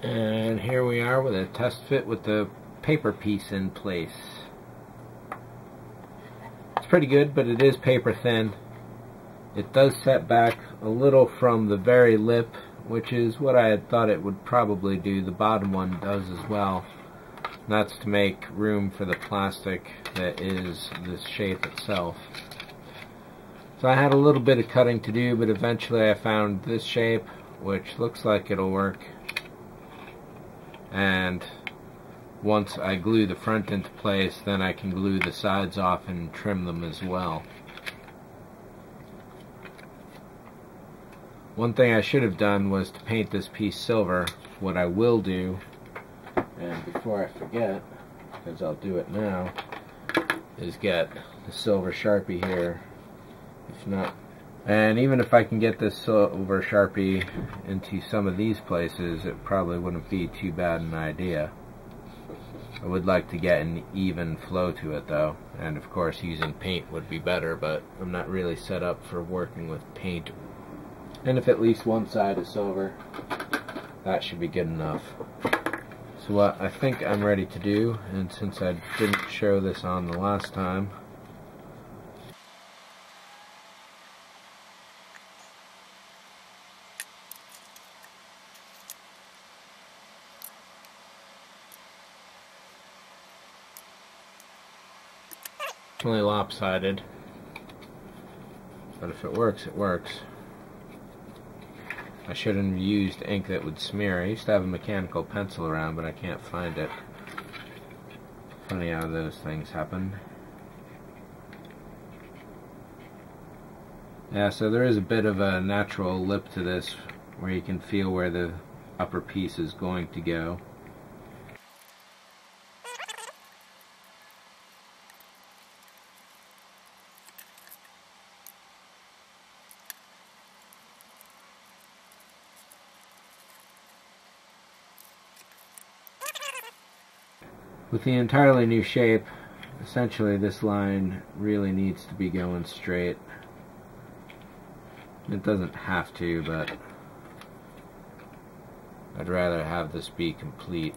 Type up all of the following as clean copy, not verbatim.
And here we are with a test fit with the paper piece in place. It's pretty good, but it is paper thin. It does set back a little from the very lip, which is what I had thought it would probably do. The bottom one does as well. And that's to make room for the plastic that is this shape itself. So I had a little bit of cutting to do, but eventually I found this shape, which looks like it'll work. And once I glue the front into place, then I can glue the sides off and trim them as well. One thing I should have done was to paint this piece silver. What I will do, and before I forget, because I'll do it now, is get the silver Sharpie here. If not, and even if I can get this silver Sharpie into some of these places, it probably wouldn't be too bad an idea. I would like to get an even flow to it though, and of course using paint would be better, but I'm not really set up for working with paint. And if at least one side is silver, that should be good enough. So what I think I'm ready to do, and since I didn't show this on the last time, definitely lopsided, but if it works, it works. I shouldn't have used ink that would smear. I used to have a mechanical pencil around, but I can't find it. Funny how those things happen. Yeah, so there is a bit of a natural lip to this, where you can feel where the upper piece is going to go. With the entirely new shape, essentially this line really needs to be going straight. It doesn't have to, but I'd rather have this be complete.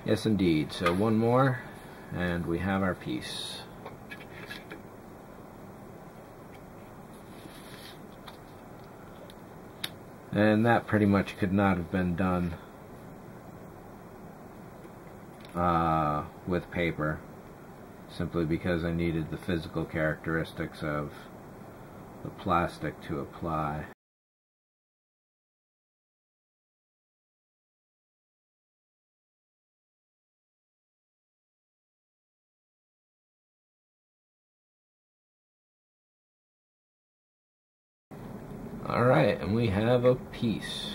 Yes indeed, so one more and we have our piece. And that pretty much could not have been done with paper, simply because I needed the physical characteristics of the plastic to apply. Alright, and we have a piece.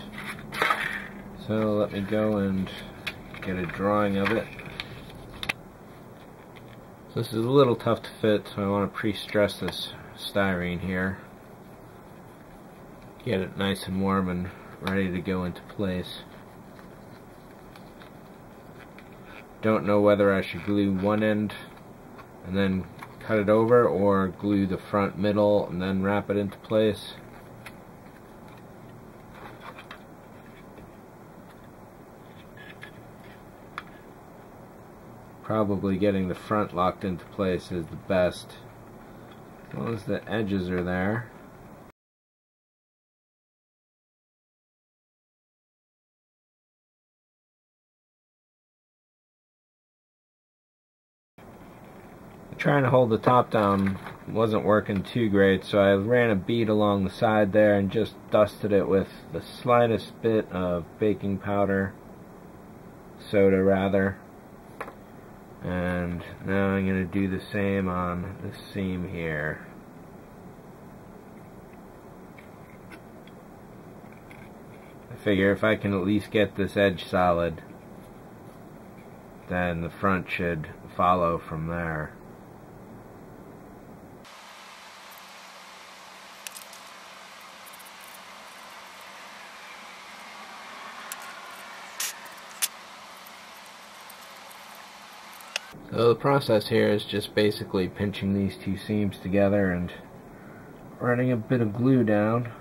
So let me go and get a drawing of it. So this is a little tough to fit, so I want to pre-stress this styrene here. Get it nice and warm and ready to go into place. Don't know whether I should glue one end and then cut it over, or glue the front middle and then wrap it into place. Probably getting the front locked into place is the best, as long as the edges are there. Trying to hold the top down wasn't working too great, so I ran a bead along the side there and just dusted it with the slightest bit of baking powder, soda rather. And now I'm going to do the same on the seam here. I figure if I can at least get this edge solid, then the front should follow from there. So the process here is just basically pinching these two seams together and running a bit of glue down.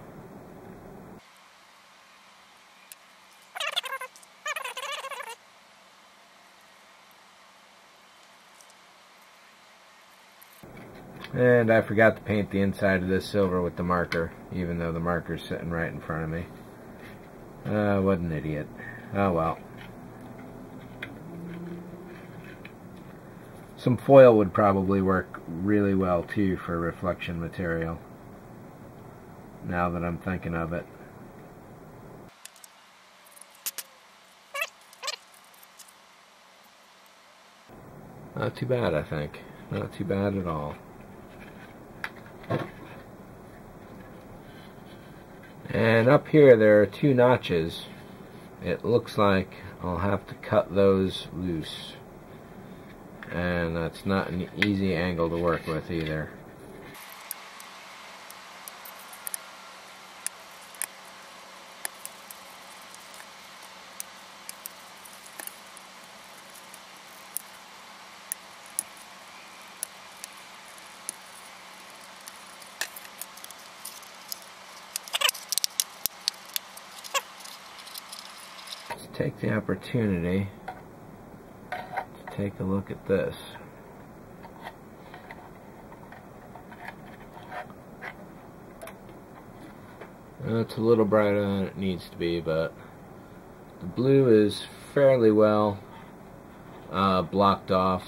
And I forgot to paint the inside of this silver with the marker, even though the marker's sitting right in front of me. What an idiot. Oh well. Some foil would probably work really well too for reflection material, now that I'm thinking of it. Not too bad, I think. Not too bad at all. And up here there are two notches. It looks like I'll have to cut those loose. And that's not an easy angle to work with either. Let's take the opportunity to take a look at this. It's a little brighter than it needs to be, but the blue is fairly well blocked off.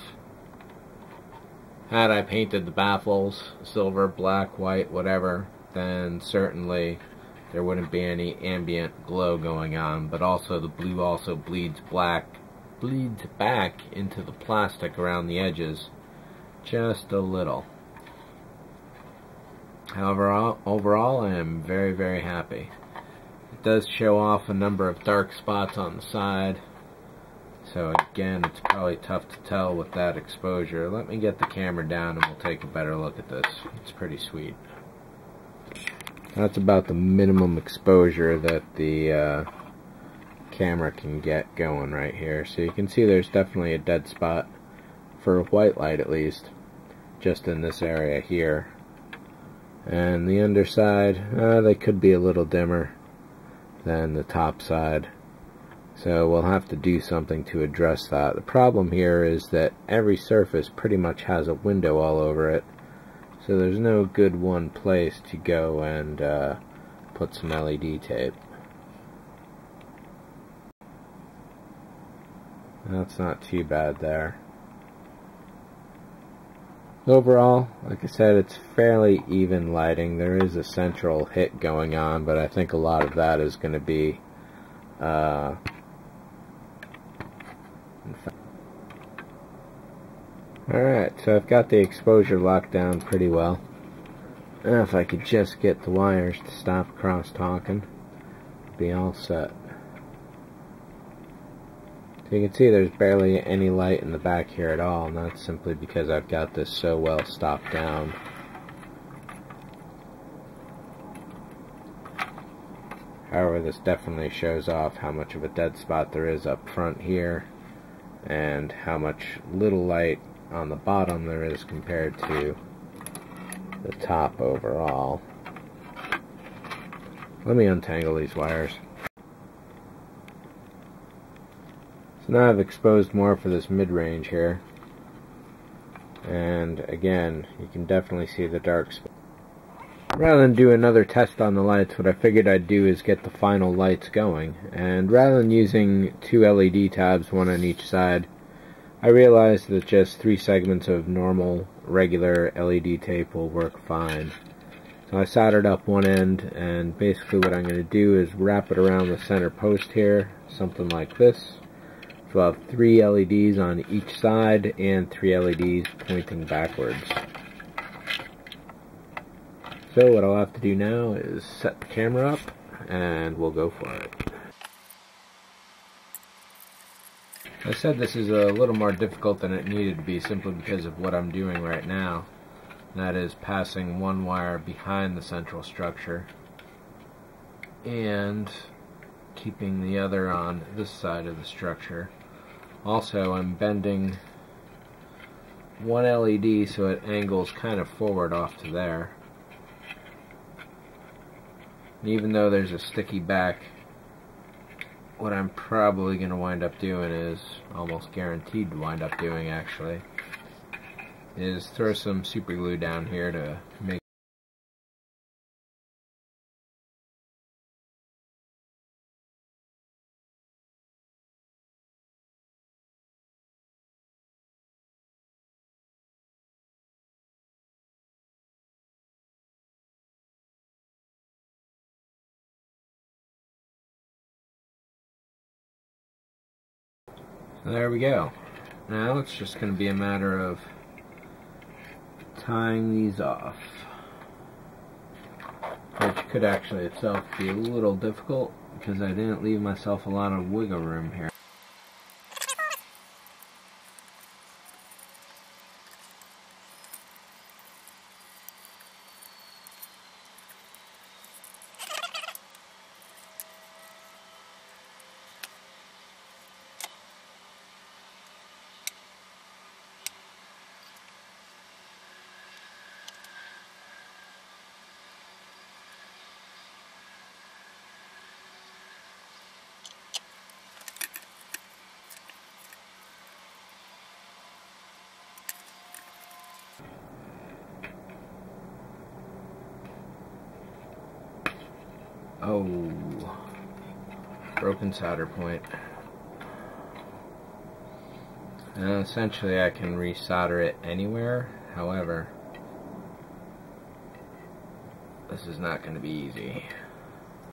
Had I painted the baffles silver, black, white, whatever, then certainly there wouldn't be any ambient glow going on, but also the blue also bleeds back into the plastic around the edges just a little. However, overall I am very, very happy. It does show off a number of dark spots on the side, so again it's probably tough to tell with that exposure. Let me get the camera down and we'll take a better look at this. It's pretty sweet. That's about the minimum exposure that the camera can get going right here. So you can see there's definitely a dead spot, for white light at least, just in this area here. And the underside, they could be a little dimmer than the top side. So we'll have to do something to address that. The problem here is that every surface pretty much has a window all over it. So there's no good one place to go and put some LED tape. That's not too bad there. Overall, like I said, it's fairly even lighting. There is a central hit going on, but I think a lot of that is going to be alright, so I've got the exposure locked down pretty well. And if I could just get the wires to stop cross-talking, be all set. So you can see there's barely any light in the back here at all, and that's simply because I've got this so well stopped down. However, this definitely shows off how much of a dead spot there is up front here, and how much little light on the bottom there is compared to the top overall. Let me untangle these wires. So now I've exposed more for this mid-range here, and again you can definitely see the dark spot. Rather than do another test on the lights, what I figured I'd do is get the final lights going, and rather than using two LED tabs, one on each side, I realized that just 3 segments of normal regular LED tape will work fine. So I soldered up one end, and basically what I'm going to do is wrap it around the center post here, something like this. So I'll have 3 LEDs on each side and 3 LEDs pointing backwards. So what I'll have to do now is set the camera up and we'll go for it. I said this is a little more difficult than it needed to be simply because of what I'm doing right now. That is passing one wire behind the central structure and keeping the other on this side of the structure. Also, I'm bending one LED so it angles kind of forward off to there. And even though there's a sticky back, what I'm probably going to wind up doing is, almost guaranteed to wind up doing actually, is throw some super glue down here to make So there we go. Now it's just going to be a matter of tying these off, which could actually itself be a little difficult because I didn't leave myself a lot of wiggle room here. Oh, broken solder point. And essentially I can resolder it anywhere, however, this is not going to be easy.